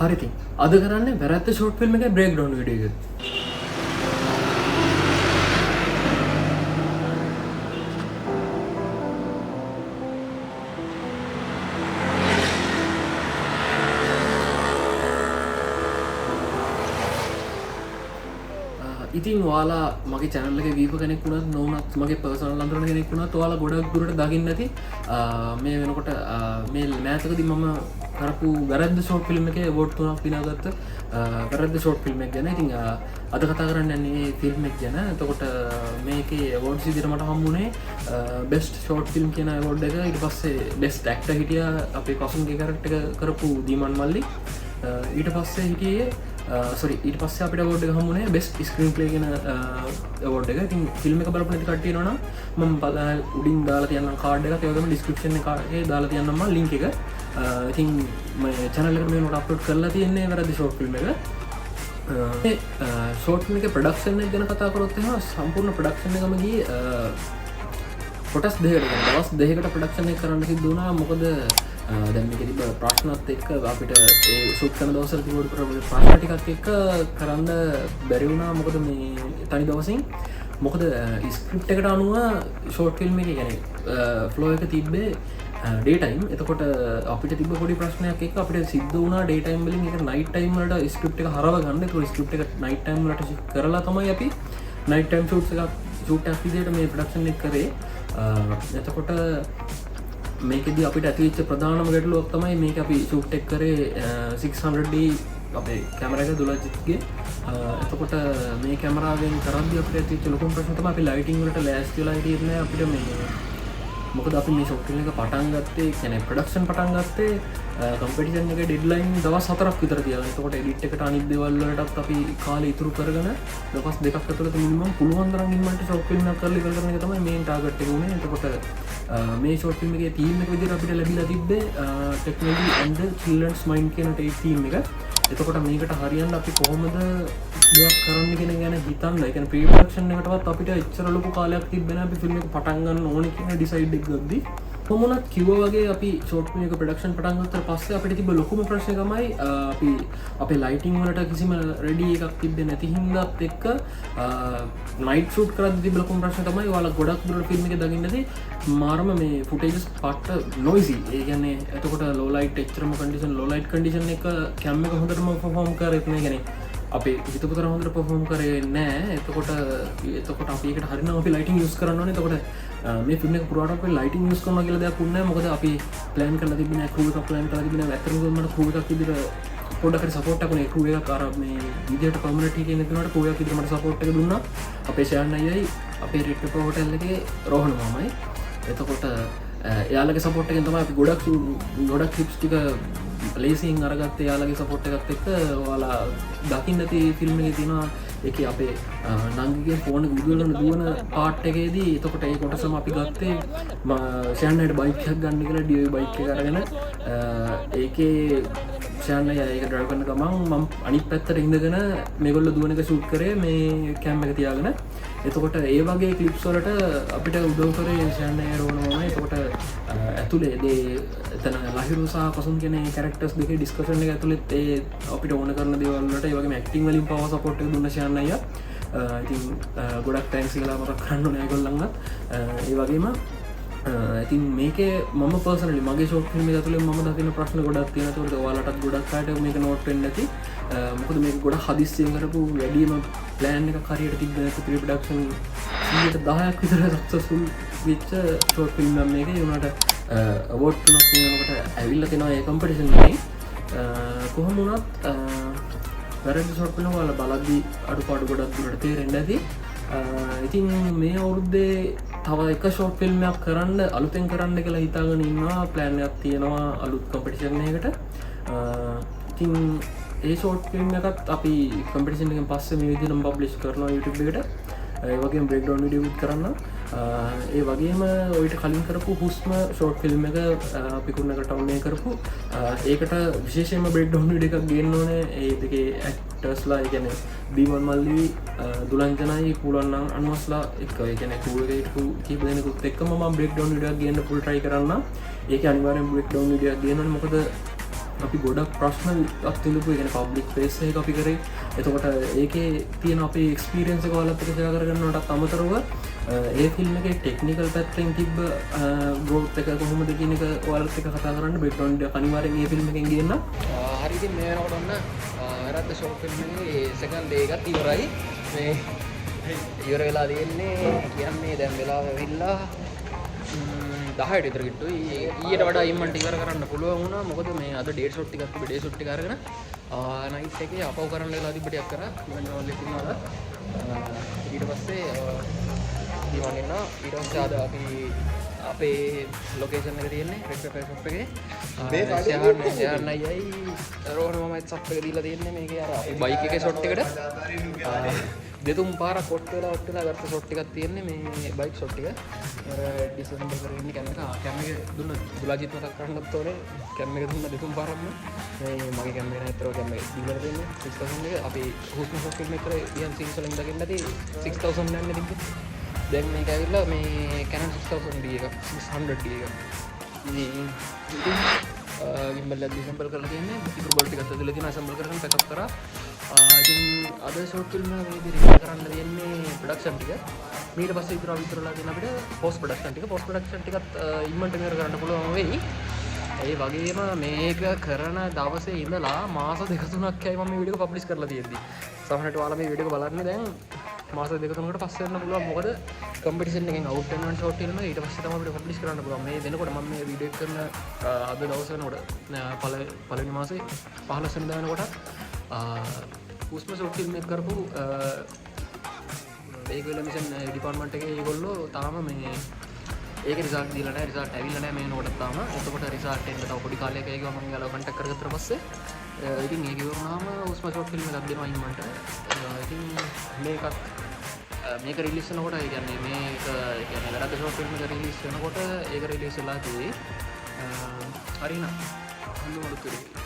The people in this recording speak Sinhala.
හරිති අද කරන්න වැරත්ත ෂෝට් ෆිල්ම් එක බ්‍රේක් ඩවුන් වීඩියෝ එක. ඉතින් වාලා මගේ චැනල්ලක වීප කෙනෙක් වුණත් නොවනත් මගේ පර්සනල් අන්දරන කෙනෙක් වුණත් ඔයාලා ගොඩක් දුරට දකින්න ඇති මේ වෙනකොට මේ මෑතකදී මම කරපු වැරද්ද ෂෝට් ෆිල්ම් එකේ අවෝඩ් 3ක් විනාගත්ත වැරද්ද ෂෝට් ෆිල්ම් එක ගැන. ඉතින් අද කතා කරන්න යන්නේ මේ ෆිල්ම් එක ගැන. එතකොට මේකේ අවෝඩ්ස් විදිහට මට හම්බුනේ බෙස්ට් ෂෝට් ෆිල්ම් කියන අවෝඩ් එක. ඊට පස්සේ බෙස්ට් ඇක්ටර් හිටියා අපේ කසුන්ගේ කැරක්ටර් එක කරපු දීමන් මල්ලි. ඊට පස්සේ හිටියේ ඊට පස්ස අපට ගොඩ හමුණේ බෙස් ස්ක්‍රීන් පලේ ගෙන ගොඩ එක තින් ෆිල්ම් එක බලප නැති කටිය න ම පල උඩින් දාලා තියන්න කාඩ එක යගම ඩිස්ක්‍රපෂන් එකගේ දාලා තියන්නම ලිංක එක ඉතින් චැනල මේ නොට අප්ලෝඩ් කරලා තියන්නේ වැරදි ෂෝට් ෆිල්ම් එක ෂෝට් එක ප්‍රඩක්ෂන් ගැන කතා කරොත්ම සම්පූර්ණ ප්‍රඩක්ෂණ එකමගේ කොටස් දෙකට දවස් දෙකට ප්‍රඩක්ෂණය කරන්න හිදුනා මොකද දැම්මික තිබ ප්‍රශ්නත් එක්ක අපිට සුක්කන දවසර තිබට ප්‍රශ්න ටිකක් එක්ක කරන්න බැරිවුණා මොකද මේ තනි දවසින් මොකද ස්ක්‍රිප් එකට අනුව ෂෝට් ෆිල්ම් එක ගැන ෆ්ලෝ එක තිබ්බේ ඩේටයිම්. එතකොට අපිට තිබ පොඩි ප්‍රශ්නයක් එක අපිට සිද්ධ වුණා ඩේටයිම් වලින් එක නයිට් ටයිම් වලට ස්ක්‍රිප් එක හරව ගන්න. ඒක ස්ක්‍රිප් එක නයිට් ටයිම් වලට ෂිෆ්ට් කරලා තමයි අපි නයිට් ටයිම් ෂූට්ස් එකක් ෂූට් එකක් විදිහට මේ ප්‍රොඩක්ෂන් එක කරේ. එතකොට මේකෙද අපිට ඇතිවිච්ච ප්‍රධානම ගැටලුවක් තමයි මේක අපි ෂූට් එක කරේ 600D අපේ කැමරා එක දුලජිත්ගේ. එතකොට මේ කැමරාවෙන් කරද්දී අපිට ඇතිවෙච්ච ලොකුම ප්‍රශ්න තමයි අපි ලයිටිං වලට ලෑස්ති වෙලා හිටියේ නැහැ. අපිට මේ මොකද අපි මේ ෂොට් ෆිල්ම් එක පටන් ගත්තේ කියන්නේ ප්‍රොඩක්ෂන් පටන් ගත්තේ කම්පිටිෂන් එකේ ඩෙඩ්ලයින් දවස් 4ක් විතර තියලා. එතකොට එඩිට් එකට අනිත් දේවල් වලටත් අපි කාලේ ඉතුරු කරගෙන දවස් 2ක් ඇතුළත මිනිමම් පුළුවන් තරම් ඉන්නට ෂොට් ෆිල්ම් එකක් කරලා ඉවර කරන එක තමයි මේන් ටාගට් එක උනේ. එතකොට මේ ෂෝට් ෆිල්ම් එකේ තීම් එක විදිහට අපිට ලැබිලා තිබ්බේ ටෙක්නොලොජි ඇන්ඩ් චිල්ඩ්‍රන්ස් මයින්ඩ් කියන තීම් එක. එතකොට මේකට හරියන්න අපි කොහොමද දෙයක් කරන්න කියන ගැන හිතන්න. ඒ කියන්නේ ප්‍රී ප්‍රොඩක්ෂන් එකටවත් අපිට එච්චර ලොකු කාලයක් තිබ්බේ නැහැ අපි ෆිල්ම් එක පටන් ගන්න ඕනේ කියන ඩිසයිඩ් එක ගද්දි. කොහොමවත් කිව්වා වගේ අපි ෂෝට් ෆිල්ම් එක ප්‍රොඩක්ෂන් පටන් ගත්තාට පස්සේ අපිට තිබ්බ ලොකුම ප්‍රශ්නේ තමයි අපි අපේ ලයිටිං වලට කිසිම රෙඩි එකක් තිබ්බේ නැති හින්දාත් එක්ක නයිට් ෂූට් කරද්දී තිබ්බ ලොකුම ප්‍රශ්නේ තමයි ඔයාලා ගොඩක් දුරට ෆිල්ම් එකේ දකින්නදී මාරම මේ ෆුටේජස් පට්ට නොයිසි. ඒ කියන්නේ එතකොට ලෝ ලයිට් එච්චරම කන්ඩිෂන් ලෝ ලයිට් කන්ඩිෂන් එක කැම් එක හොඳටම පර්ෆෝම් කරෙත් නෑ. කියන්නේ අපේ හිතපු තරම් හොඳට පර්ෆෝම් කරේ නෑ. එතකොට අපි ඒකට හරියනවා අපි ලයිටිං යූස් කරන්න ඕනේ. එතකොට මේ ෆිල්ම් එක පුරාවට අපි ලයිටිං යූස් කරනවා කියලා දෙයක් වුණේ නෑ. මොකද අපි ප්ලෑන් කරලා තිබුණේ නෑ ක්‍රූ එකක් ප්ලෑන් කරලා තිබුණේ නෑ. ඇත්තටම මට ක්‍රූ එකක් විදිහට පොඩ්ඩක් හරි සපෝට් එකක් උනේ. ක්‍රූ එකක් අර මේ විදිහට පර්මනන්ට් එකේ නෙතුනට ක්‍රූ එකක් විදිහට මට සපෝට් එක දුන්නා. අපේ ෂෑන් අයියයි අපේ රෙඩ් පෙපර් හෝටල් එකේ රෝහණ මාමයි. එතකොට එයාලගේ සපෝට් එකෙන් තමයි අපි ගොඩක් ක්ලිප්ස් ටික ලේසියෙන් අරගත්තේ. එයාලගේ සපෝට් එකත් එක්ක ඔයාලා දකින්න ඇති ෆිල්ම් එකේ තියෙනවා ඒකේ අපේ නංගිගේ ෆෝන් එක විදුවල කරන දුවන පාර්ට් එකේදී. එතකොට ඒ කොටසම අපි ගත්තේ ෂෑන්ට බයික් එකක් ගන්න කියලා ඩියෝ බයික් එක අරගෙන ඒකේ ෂෑන් අයියා ඒක ඩ්‍රයිව් කරන ගමන් මම අනිත් පැත්තට ඉඳගෙන මේගොල්ලෝ දුවන එක ෂූට් කරේ මේ කැම් එක තියාගෙන. එතකොට ඒ වගේ ක්ලිප්ස් වලට අපිට උදව් කරේ ෂෑන් අයියා රෝනෝමයි. එතකොට ඇතුලේ එතන ලහිරු සහ කසුන් කියන කැරක්ටර්ස් දෙකේ ඩිස්කෂන් එක ඇතුළෙත් ඒ අපිට ඕන කරන දේවල් වලට ඒ වගේම ඇක්ටිං වලින් පවර් සපෝට් එක දුන්න ෂෑන් අයියා. ඉතින් ගොඩක් තැන්ක්ස් කියලා මතක් කරන්න ඕනේ ඒගොල්ලන්වත්. ඒ වගේම ඉතින් මේකේ මම පර්සනලි මගේ ෂෝට් ෆිල්ම් එක ඇතුලේ මම දකින ප්‍රශ්න ගොඩක් තියෙනවා. ඒකට ඔයාලටත් ගොඩක් අයට මේක නෝට් වෙන්න ඇති. මොකද මේක ගොඩක් හදිස්සියෙන් කරපු වැඩිම ප්ලෑන් එකක් හරියට තිබ්බ නැති ප්‍රී ප්‍රොඩක්ෂන් 10ක් විතර සක්සස්ෆුල් වෙච්ච ෂෝට් ෆිල්ම් එකක් මේක. ඒ වුණාට අවෝඩ් 3ක් වෙනකොට ඇවිල්ලා තිනවා ඒ කම්පිටිෂන් එකේ. කොහොම වුණත් වැරදි ෂෝට් ෆිල්ම් වල බලද්දී අඩුපාඩු ගොඩක් දුරට තේරෙන්න ඇති. ඉතින් මේ අවුරුද්දේ තව එක ෂෝට් ෆිල්ම් එකක් කරන්න අලුතෙන් කරන්න කියලා හිතාගෙන ඉන්නවා. ප්ලෑන් එකක් තියෙනවා අලුත් කම්පිටිෂන් එකකට. ඉතින් ඒ ෂෝට් ෆිල්ම් එකත් අපි කම්පිටිෂන් එකෙන් පස්සේ මේ විදිහටම පබ්ලිෂ් කරනවා YouTube එකට. ඒ වගේම බ්‍රේක් ඩවුන් වීඩියෝ උත් කරන්න. ඒ වගේම ඔයිට කලින් කරපු හුස්ම ෂෝට් ෆිල්ම් එක අපි කුරුණකට ටවුන් එකේ කරපු ඒකට විශේෂයෙන්ම බ්‍රේක් ඩවුන් වීඩියෝ එකක් ගේන්න ඕනේ. ඒ දෙකේ ඇක්ටර්ස්ලා ඒ කියන්නේ දීමන් මල්ලි දුලංජනයි පුලන් අනුස්ලා එක්ක ඒ කියන්නේ ක්‍රූ එකේ කීප දෙනෙකුත් එක්කම මම බ්‍රේක් ඩවුන් වීඩියෝ එකක් ගේන්න ෆුල් try කරන්න. ඒක අනිවාර්යෙන් බ්‍රේක් ඩවුන් වීඩියෝ එකක් ගේන්න ඕනේ. මොකද අපි ගොඩක් ප්‍රශ්න අත්තිලපු ගෙන පබ්ලික් පේසේ අපි කරේ එතකොට ඒකේ තියෙන අපේ එක්ස්පිරියන්ස කාලත්තක සයා කරගන්නට අමතරව ඒ ෆිල්ම් එක ටෙක්නිකල් පැත්තෙන් තිබ්බ ගෝට් එක කොහොමද කියන එක ඔයාලත් එක්ක කතා කරන්න බෙට්‍රොන්ඩ් අනිවාර්යෙන් මේ ෆිල්ම් එකෙන් ගේන්න හරි ඉතින් මේ වෙනකොට ඔන්න වැරද්ද ෂෝට් ෆිල්ම් එකේ සෙකන්ඩ් ඩේ එකත් ඉවරයි මේ ඉවර වෙලා තියෙන්නේ කියන්නේ දැන් වෙලාව ඇවිල්ලා 10ට විතර කිට්ටුයි ඊට වඩා ඉම්මන්ට ඉවර කරන්න පුළුවන් වුණා මොකද මේ අද ඩේට් ෂොට් ටිකක් තිබ්බ ඩේ ෂොට් ටික අරගෙන නයිට් එකේ අපව කරන්න වෙලා තිබ්බ ටිකක් කරා ඉවන්න ඕනේ තියනවා ඊට පස්සේ ඉවන්න ඉන්නවා ඊට පස්සේ අද අපි අපේ ලොකේෂන් එක තියෙන්නේ රෙඩ් පෙපර් ෂොප් එකේ ෂයාන් අයියයි රෝහණ මමයි සප් එක දීලා තියෙන්නේ මේකේ අර අපේ බයික් එකේ ෂොට් එකට දෙතුන් පාරක් කොට් වෙලා ගත්ත ෂොට් එකක් තියෙන්නේ මේ බයික් ෂොට් එක අර ඩිසෙම්බර් කරේ ඉන්නේ කැම එක දුන්න දුලාජිත් මතක් කරන්නත් ඕනේ කැම එක දුන්න දෙතුන් පාරක්ම මේ මගේ කැම එක නෑතරෝ කැම එක දීලා දෙන්නේ 6000 එක අපි හුස්ම ෂොට් ෆිල්ම් එක කරේ ඉයන් සීන්ස් වලින් දකින්න නැති 6000 නෑනේ තිබ්බේ දැන් මේක ඇවිල්ලා මේ Canon 6000 D එක 600 D එක මේ ගිම්බල් එක ඇසම්බල් කරලා තියෙන්නේ ඉතුරු බෝල්ට් ටිකත් ඇතුලේ තියෙන ඇසම්බල් කරගෙන පැකප් කරා ඉතින් අද ෂෝට් ෆිල්ම් එක මේ විදිහට කරන්න තියෙන්නේ ප්‍රොඩක්ෂන් ටික ඊට පස්සේ ඉතුරුලා තියෙන අපිට පෝස්ට් ප්‍රොඩක්ෂන් ටිකත් ඉක්මනට මෙහෙර කරන්න පුළුවන් වෙයි ඒ වගේම මේක කරන දවසේ ඉඳලා මාස 2-3ක් යයි මම මේ වීඩියෝ එක පබ්ලිෂ් කරලා තියෙද්දි සමහරවිට ඔයාලා මේ වීඩියෝ එක බලන්නේ දැන් මාස 2-3කට පස්සේ වෙන්න පුළුවන් මොකද කම්පිටිෂන් එකෙන් අවුට් වෙනවා ෂෝට් ෆිල්ම් එක ඊට පස්සේ තමයි අපිට පබ්ලිෂ් කරන්න පුළුවන් මේ වෙනකොට මම මේ වීඩියෝ එක කරන අද දවස් වෙනකොට පළවෙනි මාසේ 15 වෙනිදා වෙනකොට උස්ම ෂෝට් ෆිල්ම් එක කරපු ඒගොල්ලෝ මිෂන් ඩිපාර්ට්මන්ට් එකේ ඒගොල්ලෝ තාම මේ ඒක රිසල්ට් දීලා නැහැ රිසල්ට් ඇවිල්ලා නැහැ මේ නෝටත් තාම එතකොට රිසල්ට් එන්න තව පොඩි කාලයක ඒකව මම යාළුවා කන්ටැක්ට් කරගත්තා පස්සේ ඉතින් ඒක ඉවරනාම උස්ම ෂෝට් ෆිල්ම් එකක් දෙනවා ඉම්මන්ට ඉතින් මේක රිලීස් වෙනකොට ඒ කියන්නේ මේක ඒ කියන්නේ වැරද්ද ෂෝට් ෆිල්ම් එක රිලීස් වෙනකොට ඒක රිලීස් වෙලා තියෙයි හරිනම් අන්න මොකද කරේ